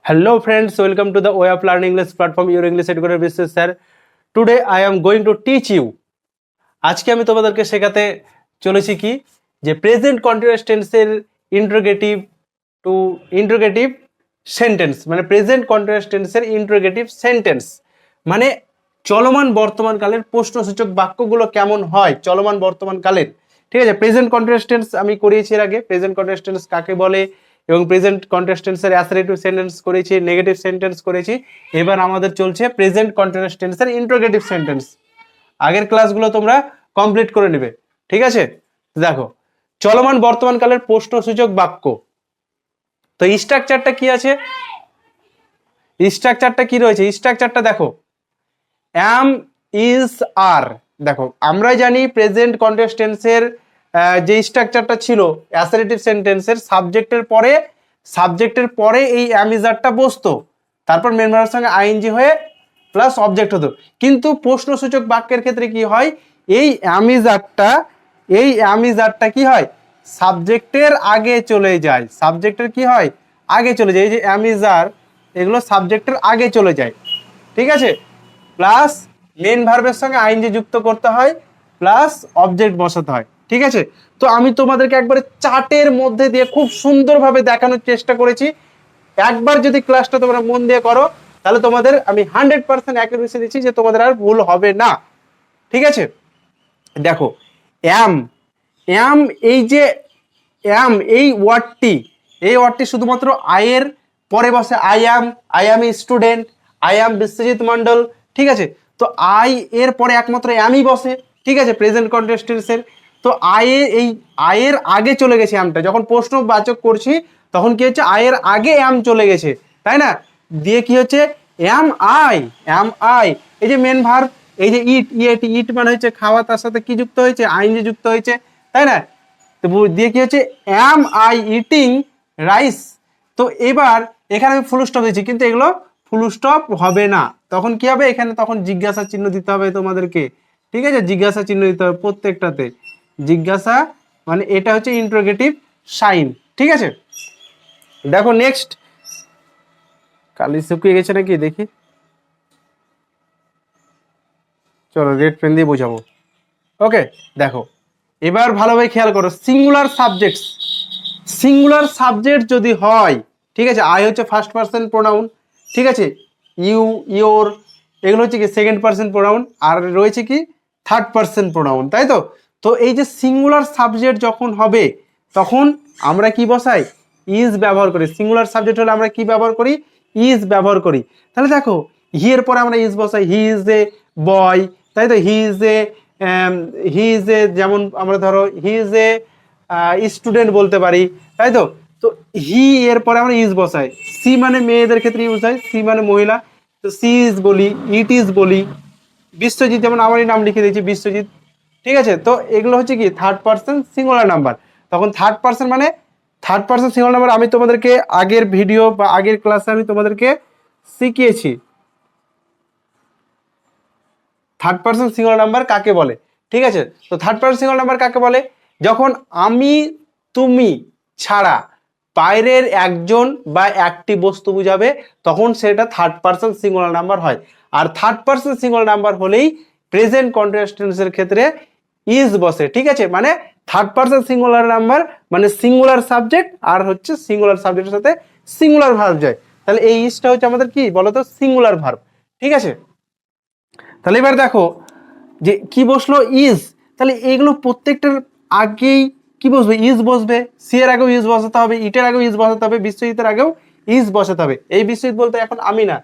Hello friends, welcome to the way of learning English platform your English educator business sir. Today I am going to teach you. আজকে আমি তোমাদেরকে শেখাতে চলেছি কি যে present continuous টেন্সের ইন্টারোগেটিভ টু ইন্টারোগেটিভ সেন্টেন্স মানে present continuous টেন্সের ইন্টারোগেটিভ সেন্টেন্স মানে চলমান বর্তমানকালের প্রশ্নসূচক বাক্যগুলো কেমন হয় চলমান বর্তমানকালের। ঠিক আছে, প্রেজেন্ট কন্টিনিউয়াস টেন্স আমি করিয়েছি এর আগে। প্রেজেন্ট কন্টিনিউয়াস টেন্স কাকে বলে এবং প্রেজেন্ট কন্টিনিউয়াস টেন্সের অ্যাসারেটিভ সেন্টেন্স করেছি, নেগেটিভ সেন্টেন্স করেছি। এবার আমাদের চলছে প্রেজেন্ট কন্টিনিউয়াস টেন্সের ইন্টারোগেটিভ সেন্টেন্স। আগের ক্লাসগুলো তোমরা কমপ্লিট করে নেবে। ঠিক আছে, দেখো চলমান বর্তমানকালের প্রশ্নসূচক বাক্য। তো স্ট্রাকচারটা কি আছে, স্ট্রাকচারটা কি রয়েছে, স্ট্রাকচারটা দেখো অ্যাম ইজ আর। দেখো আমরাই জানি প্রেজেন্ট কন্টিনিউয়াস টেন্সের যে স্ট্রাকচারটা ছিল অ্যাসারেটিভ সেন্টেন্সের সাবজেক্টের পরে এই অ্যাম ইজ আরটা বসতো, তারপর মেন ভার্বের সঙ্গে আইএনজি হয়ে প্লাস অবজেক্ট হতো। কিন্তু প্রশ্নসূচক বাক্যের ক্ষেত্রে কি হয়, এই অ্যাম ইজ আরটা কি হয় সাবজেক্টের আগে চলে যায়। সাবজেক্টের কি হয় আগে চলে যায়, এই যে অ্যাম ইজ আর এগুলো সাবজেক্টের আগে চলে যায়। ঠিক আছে, প্লাস মেন ভার্বের সঙ্গে আইএনজি যুক্ত করতে হয় প্লাস অবজেক্ট বসাতে হয়। ঠিক আছে, তো আমি তোমাদেরকে একবারে চার্টের মধ্যে দিয়ে খুব সুন্দরভাবে দেখানোর চেষ্টা করেছি। একবার যদি ক্লাসটা তোমরা মন দিয়ে করো তাহলে তোমাদের আমি 100% অ্যাকুরেসি দিচ্ছি যে তোমাদের আর ভুল হবে না। ঠিক আছে, দেখো অ্যাম অ্যাম এই যে অ্যাম এই ওয়ার্ডটি শুধুমাত্র আয়ের পরে বসে। I am a student, I am Biswajit Mondal. ঠিক আছে, তো আই এর পরে একমাত্র অ্যামই বসে। ঠিক আছে, প্রেজেন্ট কন্টিনিউয়াস টেন্সের। তো আয়ের আগে চলে গেছে অ্যামটা, যখন প্রশ্নবাচক করছি তখন কি হচ্ছে আয়ের আগে অ্যাম চলে গেছে, তাই না? দিয়ে কি হচ্ছে অ্যাম আই এই যে মেন ভার্ব, এই যে ইট মানে হচ্ছে খাওয়া, তার সাথে কি যুক্ত হয়েছে আইএনজি যুক্ত হয়েছে, তাই না? তো দিয়ে কি হচ্ছে অ্যাম আই ইটিং রাইস। তো এবার এখানে আমি ফুল স্টপ দিয়েছি, কিন্তু এগুলো ফুল স্টপ হবে না। তখন কি হবে, এখানে তখন জিজ্ঞাসা চিহ্ন দিতে হবে তোমাদেরকে। ঠিক আছে, জিজ্ঞাসা চিহ্ন দিতে হবে প্রত্যেকটাতে। জিজ্ঞাসা মানে এটা হচ্ছে ইন্টারোগেটিভ সাইন। ঠিক আছে, দেখো নেক্সট। কালি শুকিয়ে গেছে নাকি দেখি, চলো রেড পেন দিয়ে বোঝাবো। ওকে, দেখো এবার ভালোভাবে খেয়াল করো, সিঙ্গুলার সাবজেক্ট যদি হয়, ঠিক আছে, আই হচ্ছে ফার্স্ট পারসন প্রোনাউন, ঠিক আছে, ইউ ইয়োর এগুলো হচ্ছে কি সেকেন্ড পারসন প্রোনাউন, আর রয়েছে কি থার্ড পারসন প্রোনাউন, তাই তো? তো এই যে সিঙ্গুলার সাবজেক্ট যখন হবে তখন আমরা কি বসাই ইজ ব্যবহার করি। সিঙ্গুলার সাবজেক্ট হলে আমরা কি ব্যবহার করি ইজ ব্যবহার করি। তাহলে দেখো হি এর পরে আমরা ইজ বসাই, হি ইজ এ বয়, তাই তো? হি ইজ এ যেমন আমরা ধরো হি ইজ এ স্টুডেন্ট বলতে পারি, তাই তো? তো হি এর পরে আমরা ইজ বসাই। সি মানে মেয়েদের ক্ষেত্রে ইউজ হয়, সি মানে মহিলা, তো সি ইজ বলি, ইট ইজ বলি। বিশ্বজিৎ যেমন আমারই নাম লিখে দিয়েছি বিশ্বজিৎ। ঠিক আছে, তো এগুলো হচ্ছে কি থার্ড পার্সন সিঙ্গুলার নাম্বার। তখন থার্ড পার্সন সিঙ্গুলার নাম্বার আমি তোমাদেরকে আগের ভিডিও বা আগের ক্লাসে আমি তোমাদেরকে শিখিয়েছি থার্ড পার্সন সিঙ্গুলার নাম্বার কাকে বলে। ঠিক আছে, তো থার্ড পার্সন সিঙ্গুলার নাম্বার কাকে বলে, যখন আমি তুমি ছাড়া বাইরের একজন বা একটি বস্তু বুঝাবে তখন সেটা থার্ড পার্সন সিঙ্গুলার নাম্বার হয়। আর থার্ড পার্সন সিঙ্গুলার নাম্বার হলেই প্রেজেন্ট কন্টিনিউয়াস টেন্সের ক্ষেত্রে ইজ বসে। ঠিক আছে, মানে থার্ড পার্সন সিঙ্গুলার নাম্বার মানে সিঙ্গুলার সাবজেক্ট, আর হচ্ছে সিঙ্গুলার সাবজেক্টের সাথে সিঙ্গুলার ভার্ব যায়। তাহলে এই ইজটা হচ্ছে আমাদের কি বলতো সিঙ্গুলার ভার্ব। ঠিক আছে, তাহলে এবার দেখো যে কি বসলো ইজ। তাহলে এগুলো প্রত্যেকটার আগেই কি বসবে ইজ বসবে। সি এর আগেও ইজ বসাতে হবে, ইটের আগেও ইজ বসাতে হবে, বিশ্বজিতের আগেও ইজ বসাতে হবে। এই বিশ্বজিৎ বলতে এখন আমি না,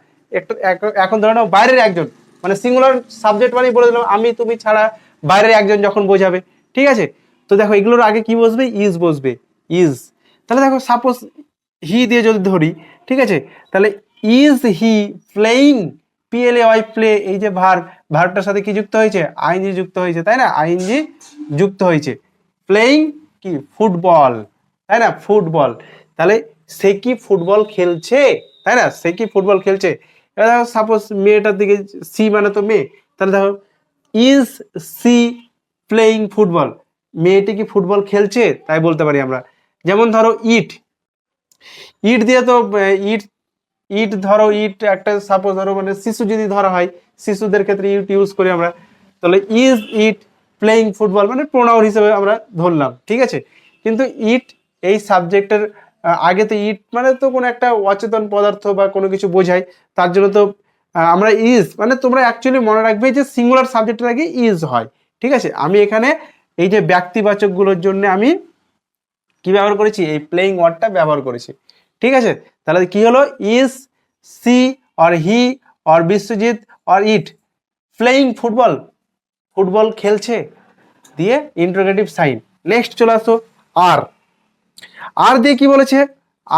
এখন ধরে নাও বাইরের একজন, মানে সিঙ্গুলার সাবজেক্ট মানে বলে দিলাম আমি তুমি ছাড়া বাইরের একজন যখন বোঝাবে। ঠিক আছে, তো দেখো এগুলোর আগে কি বসবে ইজ বসবে, ইজ। তাহলে দেখো সাপোজ হি দিয়ে যদি ধরি, ঠিক আছে, তাহলে is he playing, PLAY play, এই যে ভার্বটার সাথে কি যুক্ত হয়েছে আইএনজি যুক্ত হয়েছে, তাই না? আইএনজি যুক্ত হয়েছে। প্লেইং কি ফুটবল, তাই না? ফুটবল, তাহলে সে কি ফুটবল খেলছে, তাই না? সে কি ফুটবল খেলছে। এবার দেখো সাপোজ মেয়েটার দিকে সি মানে তো মেয়ে, তাহলে দেখো ইজ সি প্লেইং ফুটবল, মেয়েটি কি ফুটবল খেলছে তাই বলতে পারি আমরা। যেমন ধরো ইট দিয়ে তো ইট ইট ধরো, ইট একটা সাপোজ ধরো মানে শিশু যদি ধরা হয়, শিশুদের ক্ষেত্রে ইট ইউজ করি আমরা, তাহলে ইজ ইট প্লেইং ফুটবল মানে প্রোনাউন হিসেবে আমরা ধরলাম, ঠিক আছে। কিন্তু ইট এই সাবজেক্টের আগে তো ইট মানে তো কোনো একটা অচেতন পদার্থ বা কোনো কিছু বোঝায়, তার জন্য তো আমরা ইজ মানে তোমরা অ্যাকচুয়ালি মনে রাখবে যে সিঙ্গুলার সাবজেক্টের আগে ইজ হয়, ঠিক আছে। আমি এখানে এই যে ব্যক্তিবাচকগুলোর জন্য আমি কি ব্যবহার করেছি, এই প্লেইং ওয়ার্ডটা ব্যবহার করেছি, ঠিক আছে। তাহলে কি হলো, is she or he or Biswajit or it playing football, football খেলছে, দিয়ে ইন্টারোগেটিভ সাইন। নেক্সট চলে আসো আর, আর দিয়ে কি বলেছে,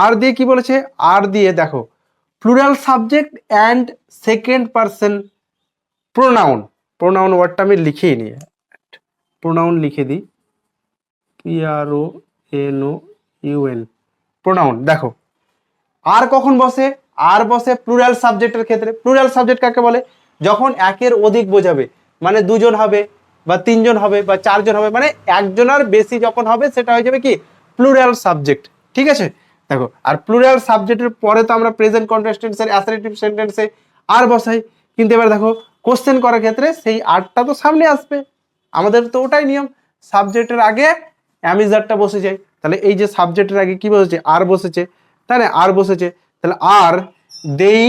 আর দিয়ে কি বলেছে, আর দিয়ে দেখো plural subject and second person pronoun, pronoun ওয়ার্ডটা আমি লিখেই নিই, প্রোনাউন লিখে দিই, PRONOUN প্রোনাউন। দেখো আর কখন বসে, আর বসে প্লুরাল সাবজেক্টের ক্ষেত্রে। প্লুরাল সাবজেক্ট কাকে বলে, যখন একের অধিক বোঝাবে, মানে দুজন হবে বা তিনজন হবে বা চারজন হবে, মানে একজনের বেশি যখন হবে সেটা হয়ে যাবে কি প্লুরাল সাবজেক্ট, ঠিক আছে। দেখো আর প্লুরাল সাবজেক্টের পরে তো আমরা প্রেজেন্ট কন্টিনিউয়াস টেন্সের অ্যাসার্টিভ সেন্টেন্সে আর বসাই, কিন্তু এবার দেখো কোশ্চেন করার ক্ষেত্রে সেই আরটা তো সামনে আসবে, আমাদের তো ওটাই নিয়ম, সাবজেক্টের আগে অ্যামিজারটা বসে যায়। তাহলে এই যে সাবজেক্টের আগে কি বসেছে, আর বসেছে, তাই না, আর বসেছে, তাহলে আর দেই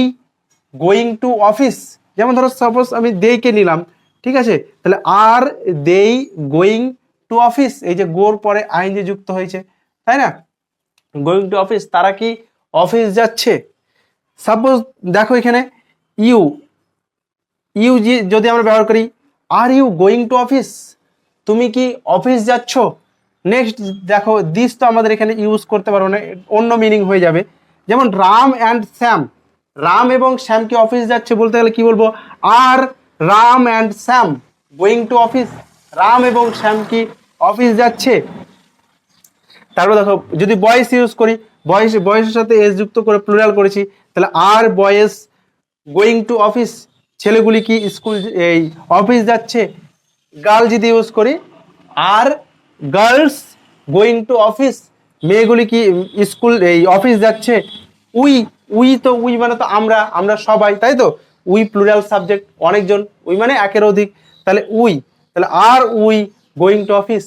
গোয়িং টু অফিস, যেমন ধরো সাপোজ আমি দেইকে নিলাম, ঠিক আছে, তাহলে আর দেই গোয়িং টু অফিস, এই যে গোর পরে আইএনজি যুক্ত হয়েছে, তাই না, গোয়িং টু অফিস, তারা কি অফিস যাচ্ছে। সাপোজ দেখো এখানে ইউ, ইউ যদি আমরা ব্যবহার করি, are you going to office, তুমি কি অফিস যাচ্ছ। নেক্সট দেখো দিস তো আমাদের এখানে ইউজ করতে পারবো না, অন্য মিনিং হয়ে যাবে, যেমন রাম অ্যান্ড শ্যাম, রাম এবং শ্যাম কি অফিস যাচ্ছে বলতে গেলে কি বলবো, আর Ram and Shyam going to office, Ram এবং শ্যাম কি অফিস যাচ্ছে। তারপর দেখো যদি বয়েস ইউজ করি, বয়েস, বয়েসের সাথে এস যুক্ত করে প্লুরাল করেছি, তাহলে আর বয়েস গোয়িং টু অফিস, ছেলেগুলি কি স্কুল এই অফিস যাচ্ছে। গার্ল যদি ইউজ করি, আর গার্লস গোয়িং টু অফিস, মেয়েগুলি কি স্কুল এই অফিস যাচ্ছে। উই, উই তো উই মানে তো আমরা, আমরা সবাই, তাই তো, উই প্লুরাল সাবজেক্ট, অনেকজন, উই মানে একের অধিক, তাহলে উই, তাহলে আর উই গোয়িং টু অফিস,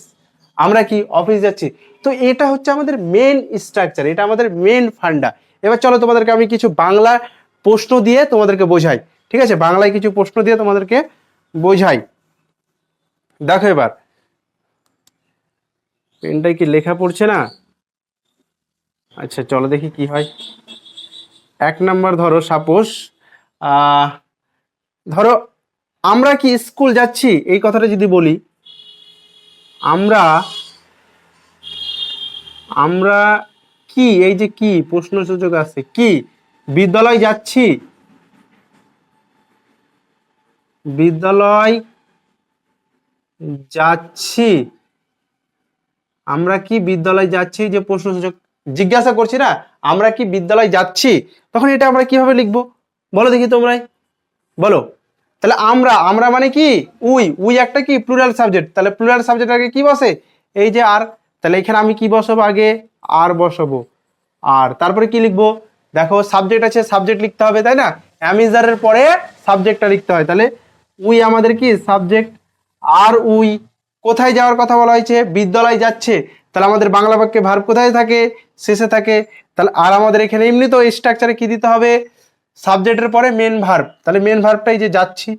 আমরা কি অফিস যাচ্ছি। তো এটা হচ্ছে আমাদের মেন স্ট্রাকচার, এটা আমাদের মেন ফান্ডা। এবার চলো তোমাদেরকে আমি কিছু বাংলা প্রশ্ন দিয়ে তোমাদেরকে বোঝাই, ঠিক আছে, বাংলায় কিছু প্রশ্ন দিয়ে তোমাদেরকে বোঝাই। দেখো এবার পেনটাই কি লেখা পড়ছে না, আচ্ছা চলো দেখি কি হয়। এক নাম্বার ধরো সাপোজ ধরো আমরা কি স্কুল যাচ্ছি, এই কথাটা যদি বলি, আমরা, আমরা কি, এই যে কি প্রশ্নসূচক আছে, কি বিদ্যালয় যাচ্ছি, বিদ্যালয় যাচ্ছি, আমরা কি বিদ্যালয় যাচ্ছি, যে প্রশ্নসূচক জিজ্ঞাসা করছি না, আমরা কি বিদ্যালয় যাচ্ছি, তখন এটা আমরা কিভাবে লিখবো বলো দেখি তোমরাই বলো। তাহলে আমরা, আমরা মানে কি উই, উই একটা কি প্লুরাল সাবজেক্ট, তাহলে প্লুরাল সাবজেক্ট আগে কি বসে, এই যে আর, তাহলে এখানে আমি কি বসাবো আগে, আর বসাবো, আর তারপরে কি লিখবো, দেখো সাবজেক্ট আছে, সাবজেক্ট লিখতে হবে, তাই না, অ্যামিজারের পরে সাবজেক্টটা লিখতে হয়, তাহলে উই আমাদের কি সাবজেক্ট, আর উই কোথায় যাওয়ার কথা বলা হয়েছে, বিদ্যালয় যাচ্ছে, তাহলে আমাদের বাংলা বাক্যে ভার্ব কোথায় থাকে, শেষে থাকে, তাহলে আর আমাদের এখানে এমনি তো স্ট্রাকচারে কি দিতে হবে, সাবজেক্টের পরে মেন ভার্ব, তাহলে মেন ভার্বটাই যে যাচ্ছি,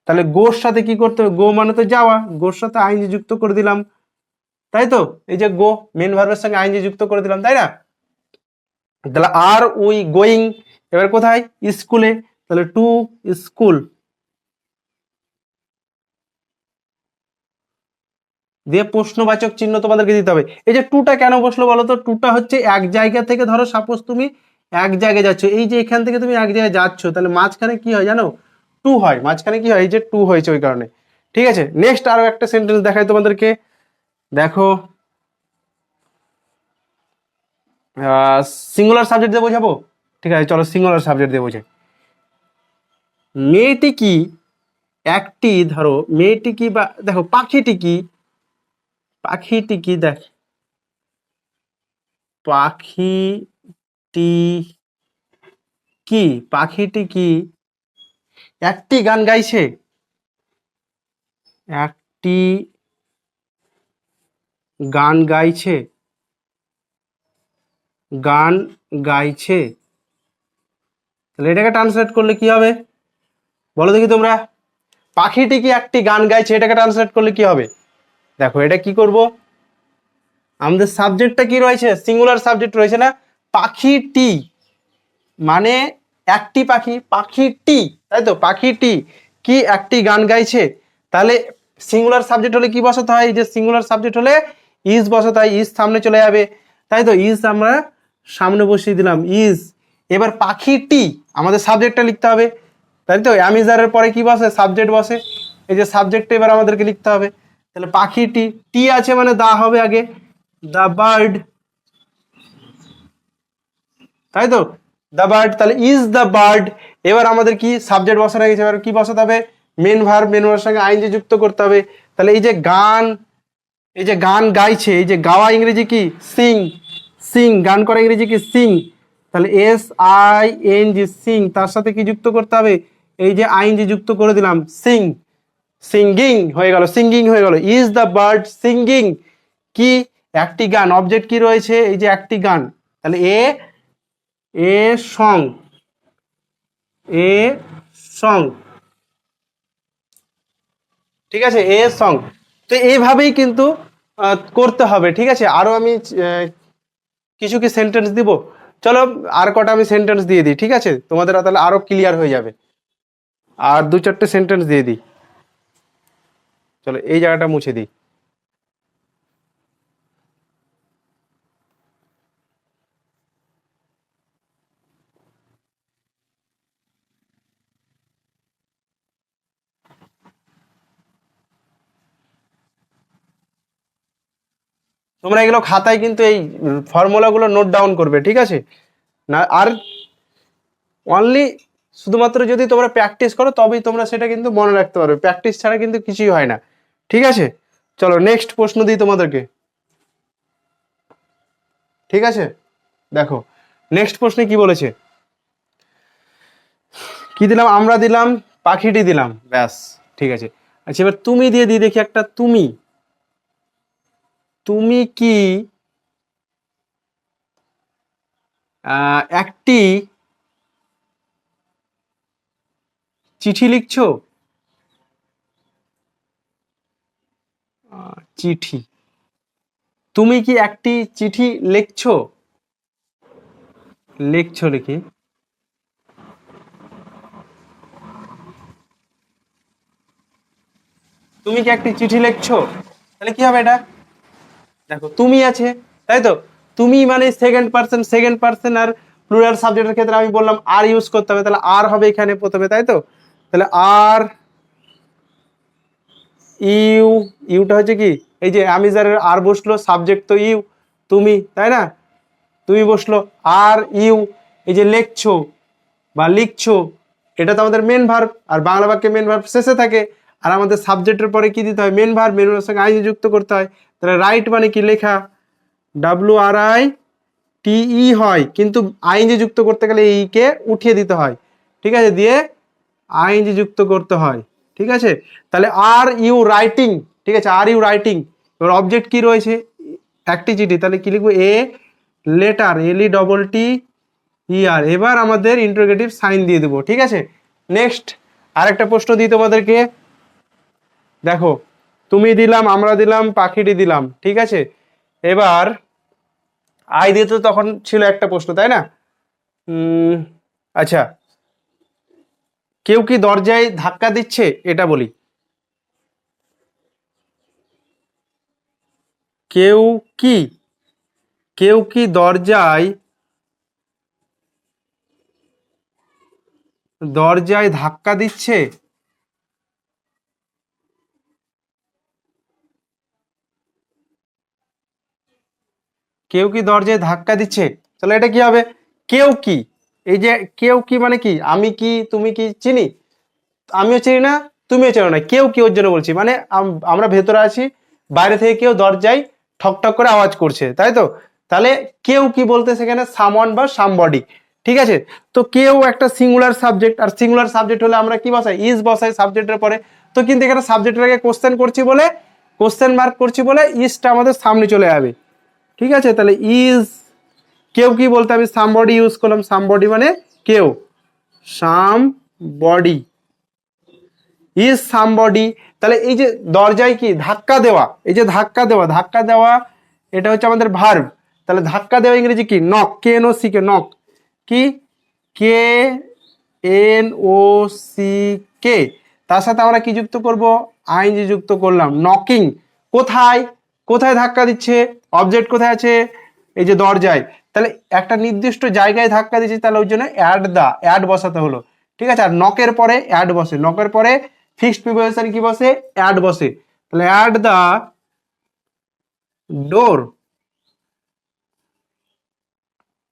তাহলে গোর সাথে কি করতে হবে, গো মানে তো যাওয়া, গোর সাথে আইনজি যুক্ত করে দিলাম, তাই তো, এই যে গো মেন ভার্বের সঙ্গে আইনজি যুক্ত করে দিলাম, তাই না, তাহলে আর উই গোয়িং, এবার কোথায় স্কুলে, তাহলে টু স্কুল, দিয়ে প্রশ্নবাচক চিহ্ন তোমাদেরকে দিতে হবে। এই যে টুটা কেন বসলো বলো তো, টুটা হচ্ছে এক জায়গা থেকে, ধরো সাপোজ তুমি এক জায়গায় যাচ্ছ, এই যে এখান থেকে তুমি এক জায়গায় যাচ্ছ, তাহলে মাঝখানে কি হয় জানো, টু হয়, মাঝখানে কি হয়, এই যে টু হয়েছে ওই কারণে, ঠিক আছে। নেক্সট আরো একটা সেন্টেন্স দেখাই তোমাদেরকে, দেখো সিঙ্গুলার সাবজেক্ট দিয়ে বোঝাবো, ঠিক আছে চলো সিঙ্গুলার সাবজেক্ট দিয়ে বোঝাই। মেয়েটি কি একটি, ধরো মেয়েটি কি, বা দেখো পাখিটি কি, পাখিটি কি দেখ, পাখিটি কি পাখিটি কি একটি গান গাইছে? একটি গান গাইছে, গান গাইছে, তাহলে এটাকে ট্রান্সলেট করলে কি হবে বলো দেখি তোমরা? পাখিটি কি একটি গান গাইছে, এটাকে ট্রান্সলেট করলে কি হবে? দেখো এটা কি করব, আমাদের সাবজেক্টটা কি রয়েছে, সিঙ্গুলার সাবজেক্ট রয়েছে না, পাখিটি মানে একটি পাখি, পাখিটি, তাই তো, পাখিটি কি একটি গান গাইছে, তাহলে সিঙ্গুলার সাবজেক্ট হলে কি বসাতে হয়, যে সিঙ্গুলার সাবজেক্ট হলে ইজ বসাতে হয়, ইজ সামনে চলে যাবে, তাই তো, ইজ আমরা সামনে বসিয়ে দিলাম ইজ। এবার পাখিটি আমাদের সাবজেক্টটা লিখতে হবে, তাই তো, অ্যামিজারের পরে কি বসে, সাবজেক্ট বসে, এই যে সাবজেক্টটা এবার আমাদেরকে লিখতে হবে, তাহলে পাখিটি, টি আছে মানে দা হবে আগে, দা বার্ড, তাই তো, দ্য বার্ড, তাহলে ইজ দ্য বার্ড। এবার আমাদের কি সাবজেক্ট বসানো গেছে, এবার কি বসাতে হবে, মেন ভার্ব, মেন ভার্বের সঙ্গে আইএনজি যুক্ত করতে হবে, তাহলে এই যে গান, এই যে গান গাইছে, এই যে গাওয়া ইংরেজি কি সিং, সিং, গান করা ইংরেজি কি সিং, তাহলে S I N G Singh, তার সাথে কি যুক্ত করতে হবে, এই যে আইএনজি যুক্ত করে দিলাম সিং, সিঙ্গিং হয়ে গেল, সিঙ্গিং হয়ে গেল, ইজ দ্য বার্ড সিঙ্গিং কি একটি গান, অবজেক্ট কি রয়েছে, এই যে একটি গান, তাহলে এ সং, এ সং, ঠিক আছে, এ সং। তো এইভাবেই কিন্তু করতে হবে, ঠিক আছে। আরো আমি কিছু কি সেন্টেন্স দিব, চলো আর কটা আমি সেন্টেন্স দিয়ে দিই, ঠিক আছে, তোমাদের তাহলে আরো ক্লিয়ার হয়ে যাবে, আর দু চারটে সেন্টেন্স দিয়ে দিই, চলো এই জায়গাটা মুছে দিই। তোমরা এগুলো খাতায় কিন্তু এই ফর্মুলাগুলো নোট ডাউন করবে, ঠিক আছে না, আর অনলি শুধুমাত্র যদি তোমরা প্র্যাকটিস করো তবেই তোমরা সেটা কিন্তু মনে রাখতে পারবে, প্র্যাকটিস ছাড়া কিন্তু কিছুই হয় না, ঠিক আছে। চলো নেক্সট প্রশ্ন দিই তোমাদেরকে, ঠিক আছে, দেখো নেক্সট প্রশ্নে কি বলেছে, কি দিলাম, আমরা দিলাম, পাখিটি দিলাম, ব্যাস, ঠিক আছে। আচ্ছা এবার তুমি দিয়ে দিই দেখি একটা, তুমি, তুমি কি একটি চিঠি লিখছো, চিঠি, তুমি কি একটি চিঠি লিখছো, লিখছো লিখি, তুমি কি একটি চিঠি লিখছো, তাহলে কি হবে এটা, দেখো তুমি আছে, তাই তো, তুমি মানে সেকেন্ড পার্সন, সেকেন্ড পার্সন, আর প্লুরাল সাবজেক্টের ক্ষেত্রে আমি বললাম আর ইউজ করতে হবে, তাহলে আর হবে এখানে প্রথমে, তাই তো, তাহলে আর ইউ, ইউটা হচ্ছে কি, এই যে আমি যার আর বসলো, সাবজেক্ট তো ইউ, তুমি, তাই না, তুমি বসলো, আর ইউ, এই যে লেখছো বা লিখছো, এটা তো আমাদের মেন ভার্ব, আর বাংলা বাক্যে মেন ভার্ব শেষে থাকে, আর আমাদের সাবজেক্টের পরে কি দিতে হয়, মেন ভার্ব, মেন ভার্বের সঙ্গে আইএনজি যুক্ত করতে হয়, তাহলে রাইট মানে কি লেখা, WRITE হয়, কিন্তু আইএনজি যুক্ত করতে গেলে এই কে উঠিয়ে দিতে হয়, ঠিক আছে, দিয়ে আইএনজি যুক্ত করতে হয়, ঠিক আছে। তাহলে আর ইউ রাইটিং, ঠিক আছে, আর ইউ রাইটিং, এবার অবজেক্ট কি রয়েছে, একটি চিঠি, তাহলে কি লিখবো, এ লেটার, LETTER, এবার আমাদের ইন্টারোগেটিভ সাইন দিয়ে দেবো, ঠিক আছে। নেক্সট আরেকটা প্রশ্ন দিই তোমাদেরকে, দেখো তুমি দিলাম, আমরা দিলাম, পাখিটি দিলাম, ঠিক আছে, এবার আই দিয়ে তো তখন ছিল একটা প্রশ্ন, তাই না, আচ্ছা, কেউ কি দরজায় ধাক্কা দিচ্ছে, এটা বলি, কেউ কি, কেউ কি দরজায়, দরজায় ধাক্কা দিচ্ছে, কেউ কি দরজায় ধাক্কা দিচ্ছে, তাহলে এটা কি হবে, কেউ কি, এই যে কেউ কি মানে কি, আমি কি, তুমি কি চিনি, আমিও চিনি না, তুমিও চেনো না, কেউ কি ওর জন্য বলছি, মানে আমরা ভেতরে আছি, বাইরে থেকে কেউ দরজায় ঠক ঠক করে আওয়াজ করছে, তাই তো, তাহলে কেউ কি বলতে সেখানে সামওয়ান বা সামবডি, ঠিক আছে। তো কেউ একটা সিঙ্গুলার সাবজেক্ট, আর সিঙ্গুলার সাবজেক্ট হলে আমরা কি বসাই, ইজ বসাই সাবজেক্টের পরে। তো কিন্তু এখানে সাবজেক্টের আগে কোশ্চেন করছি বলে, কোশ্চেন মার্ক করছি বলে ইজটা আমাদের সামনে চলে যাবে। ঠিক আছে, তাহলে ইজ, কেউ কি বলতে আমি সামবডি ইউজ করলাম, সামবডি মানে কেউ, সামবডি, ইজ সামবডি। তাহলে এই যে দরজায় কি ধাক্কা দেওয়া, এই যে ধাক্কা দেওয়া, ধাক্কা দেওয়া এটা হচ্ছে আমাদের ভার্ব। তাহলে ধাক্কা দেওয়া ইংরেজি কি, knock, K N O C K, knock, কি, কে এন ও সি কে, তার সাথে আমরা কি যুক্ত করব, আইএনজি যুক্ত করলাম, নকিং। কোথায়, কোথায় ধাক্কা দিচ্ছে, অবজেক্ট কোথায় আছে, এই যে দরজায়। তাহলে একটা নির্দিষ্ট জায়গায় ধাক্কা দিচ্ছে, তাহলে ওই জন্য অ্যাট দা, অ্যাট বসাতে হলো। ঠিক আছে, আর নকের পরে অ্যাট বসে, নকের পরে ফিক্সড প্রিপোজিশন কি বসে, অ্যাট বসে। তাহলে at the door,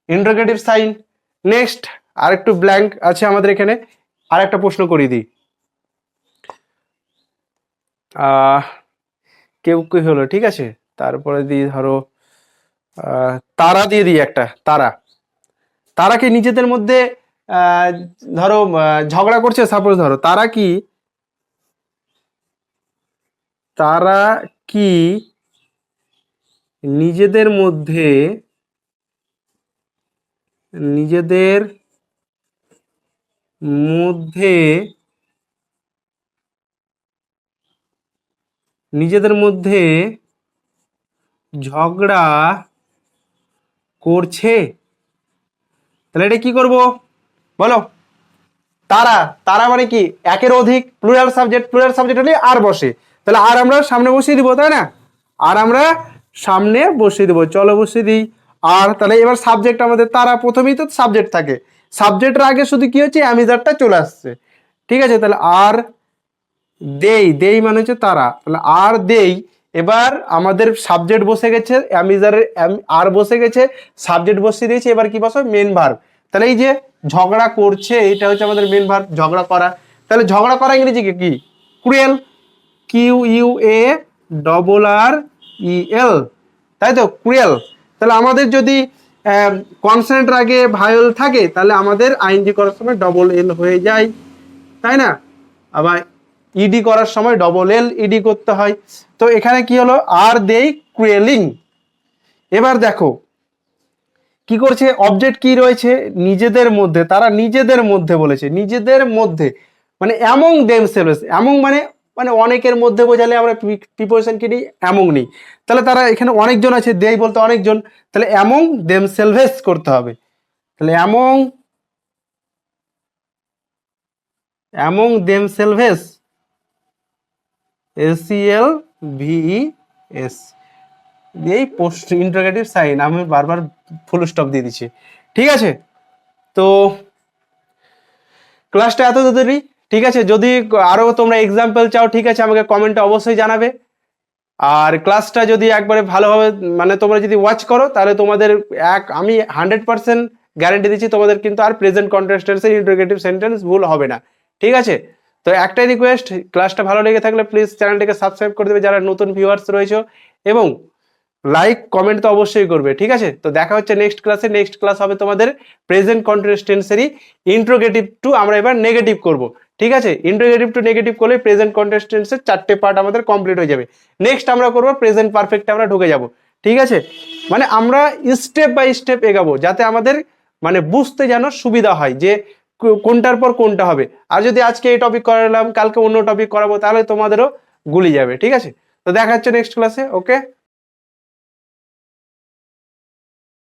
interrogative sign. Next আর একটু ব্ল্যাঙ্ক আছে আমাদের এখানে, আর একটা প্রশ্ন করিয়ে দিই। কেউ কি হলো, ঠিক আছে, তারপরে দিই ধরো তারা দিয়ে দিই একটা, তারা, তারা কি নিজেদের মধ্যে ধরো ঝগড়া করছে, সাপোজ ধরো তারা কি, তারা কি নিজেদের মধ্যে, নিজেদের মধ্যে, নিজেদের মধ্যে ঝগড়া করছে। তাহলে এটা কি করব বলো, তারা, তারা মানে কি একের অধিক, প্লুরাল সাবজেক্ট, প্লুরাল সাবজেক্ট হলে আর বসে, তাহলে আর আমরা সামনে বসিয়ে দিব, তাই না, আর আমরা সামনে বসিয়ে দেবো, চলো বসিয়ে দিই। আর তাহলে এবার সাবজেক্ট আমাদের তারা, প্রথমেই তো সাবজেক্ট থাকে, সাবজেক্টের আগে শুধু কি হচ্ছে, অ্যামিজারটা চলে আসছে। ঠিক আছে, তাহলে আর দেই, দেই মানে হচ্ছে তারা, তাহলে আর দেই। এবার আমাদের সাবজেক্ট বসে গেছে, অ্যামিজারের আর বসে গেছে, সাবজেক্ট বসিয়ে দিয়েছে, এবার কি বসে, মেন ভার্ব। তাহলে এই যে ঝগড়া করছে, এটা হচ্ছে আমাদের মেন ভার্ব, ঝগড়া করা। তাহলে ঝগড়া করা ইংরেজি কি, cruel, Q U A double R E L, তাই তো, ক্রুয়েল। তাহলে আমাদের যদি কনসোনেন্টের আগে ভায়োল থাকে, তাহলে আমাদের আইএনজি করার সময় ডবল এল হয়ে যায়, তাই না, আবার ইডি করার সময় ডবল এল ইডি করতে হয়। তো এখানে কি হলো, আর দেই ক্রুয়েলিং। এবার দেখো কি করছে, অবজেক্ট কি রয়েছে, নিজেদের মধ্যে, তারা নিজেদের মধ্যে বলেছে, নিজেদের মধ্যে মানে অ্যামং দেমসেলভস, অ্যামং মানে মানে অনেকের মধ্যে বোঝালে আমরা প্রিপোজিশন কি নিই, অ্যামং নিই। তাহলে তারা এখানে অনেকজন আছে, দেই বলতে অনেকজন, তাহলে অ্যামং দেমসেলভস করতে হবে। তাহলে অ্যামং, অ্যামং দেমসেলভস, এসিএল ভিই এস দিয়েই পোস্ট ইন্টারোগেটিভ সাইন, আমি বারবার ফুল স্টপ দিয়ে দিচ্ছি। ঠিক আছে, তো ক্লাসটা এত দেরি। ঠিক আছে, যদি আরো তোমরা এক্সাম্পল চাও, ঠিক আছে, আমাকে কমেন্টে অবশ্যই জানাবে। আর ক্লাসটা যদি একবারে ভালোভাবে মানে তোমরা যদি ওয়াচ করো, তাহলে তোমাদের আমি 100% গ্যারান্টি দিচ্ছি, তোমাদের কিন্তু আর প্রেজেন্ট কন্টিনিউয়াস টেন্সের ইন্টারোগেটিভ সেন্টেন্স ভুল হবে না। ঠিক আছে, তো একটাই রিকোয়েস্ট, ক্লাসটা ভালো লেগে থাকলে প্লিজ চ্যানেলটিকে সাবস্ক্রাইব করে দেবে যারা নতুন ভিউয়ার্স রয়েছে, এবং লাইক কমেন্ট তো অবশ্যই করবে। ঠিক আছে, তো দেখা হচ্ছে নেক্সট ক্লাসে। নেক্সট ক্লাস হবে তোমাদের প্রেজেন্ট কন্টিনিউয়াস টেন্সেরই ইন্টারোগেটিভ টু আমরা এবার নেগেটিভ করব। ঠিক আছে, ইন্টারোগেটিভ টু নেগেটিভ করলে প্রেজেন্ট কন্টিনিউয়াস টেন্সের 4টে পার্ট আমাদের কমপ্লিট হয়ে যাবে। নেক্সট আমরা করব প্রেজেন্ট পারফেক্টে আমরা ঢুকে যাব। ঠিক আছে, মানে আমরা স্টেপ বাই স্টেপ এগাবো, যাতে আমাদের মানে বুঝতে যেন সুবিধা হয় যে কোনটার পর কোনটা হবে। আর যদি আজকে এই টপিক করালাম, কালকে অন্য টপিক করাবো, তাহলে তোমাদেরও গুলি যাবে। ঠিক আছে, তো দেখা হচ্ছে নেক্সট ক্লাসে। ওকে।